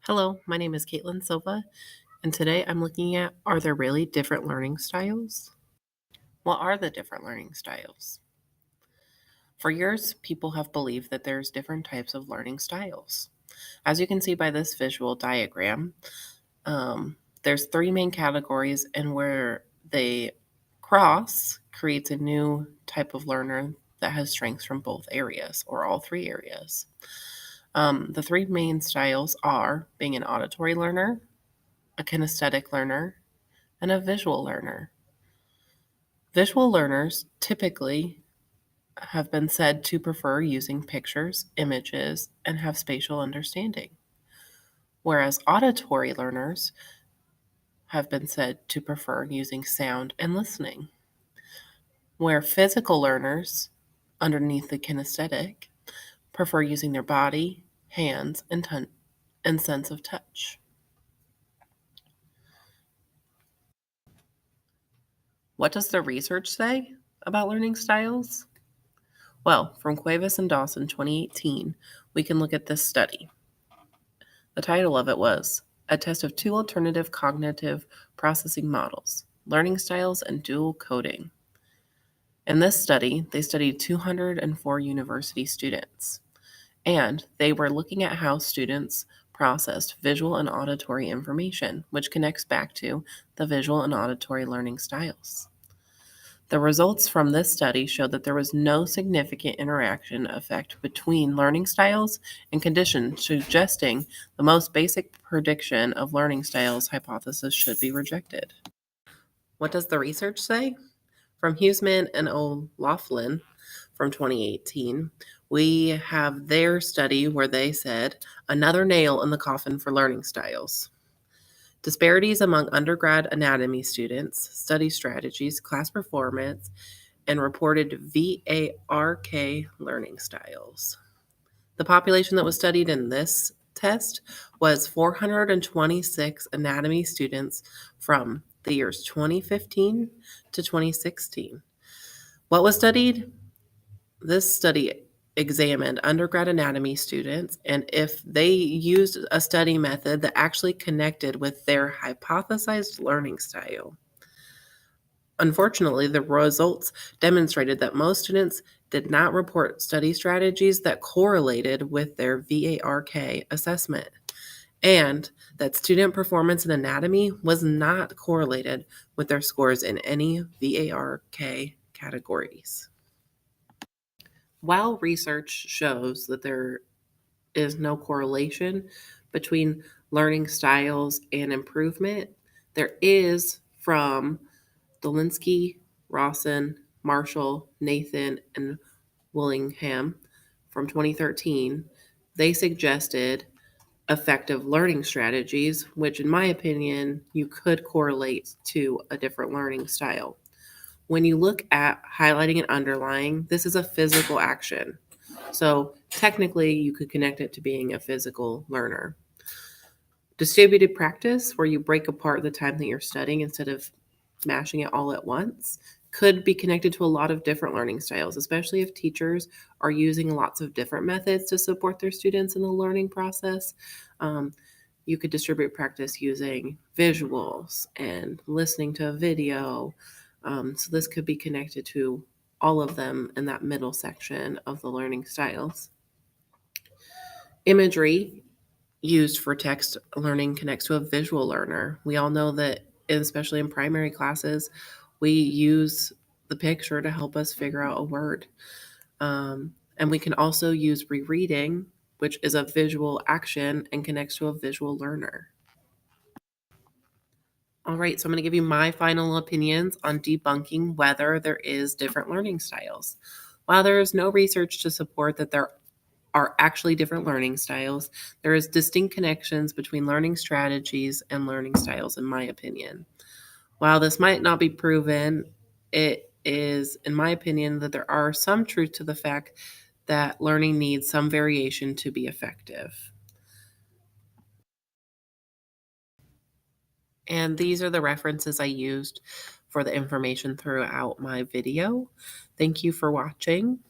Hello, my name is Caitlin Silva, and today I'm looking at, are there really different learning styles? What are the different learning styles? For years, people have believed that there's different types of learning styles. As you can see by this visual diagram, there's three main categories, and where they cross creates a new type of learner that has strengths from both areas or all three areas. The three main styles are being an auditory learner, a kinesthetic learner, and a visual learner. Visual learners typically have been said to prefer using pictures, images, and have spatial understanding, whereas auditory learners have been said to prefer using sound and listening, where physical learners, underneath the kinesthetic, prefer using their body, hands, and sense of touch. What does the research say about learning styles? Well, from Cuevas and Dawson 2018, we can look at this study. The title of it was A Test of Two Alternative Cognitive Processing Models, Learning Styles and Dual Coding. In this study, they studied 204 university students, and they were looking at how students processed visual and auditory information, which connects back to the visual and auditory learning styles. The results from this study showed that there was no significant interaction effect between learning styles and conditions, suggesting the most basic prediction of learning styles hypothesis should be rejected. What does the research say? From Huseman and O'Loughlin from 2018, we have their study where they said, another nail in the coffin for learning styles. Disparities among undergrad anatomy students, study strategies, class performance, and reported VARK learning styles. The population that was studied in this test was 426 anatomy students from the years 2015 to 2016. What was studied? This study examined undergrad anatomy students and if they used a study method that actually connected with their hypothesized learning style. Unfortunately, the results demonstrated that most students did not report study strategies that correlated with their VARK assessment, and that student performance in anatomy was not correlated with their scores in any VARK categories. While research shows that there is no correlation between learning styles and improvement, there is from Dolinsky, Rawson, Marshall, Nathan, and Willingham from 2013. They suggested effective learning strategies, which, in my opinion, you could correlate to a different learning style. When you look at highlighting and underlining, this is a physical action. So technically, you could connect it to being a physical learner. Distributed practice, where you break apart the time that you're studying instead of mashing it all at once, could be connected to a lot of different learning styles, especially if teachers are using lots of different methods to support their students in the learning process. You could distribute practice using visuals and listening to a video. So this could be connected to all of them in that middle section of the learning styles. Imagery used for text learning connects to a visual learner. We all know that, especially in primary classes, we use the picture to help us figure out a word. And we can also use rereading, which is a visual action and connects to a visual learner. All right, so I'm going to give you my final opinions on debunking whether there is different learning styles. While there is no research to support that there are actually different learning styles, there is distinct connections between learning strategies and learning styles, in my opinion. While this might not be proven, it is, in my opinion, that there are some truth to the fact that learning needs some variation to be effective. And these are the references I used for the information throughout my video. Thank you for watching.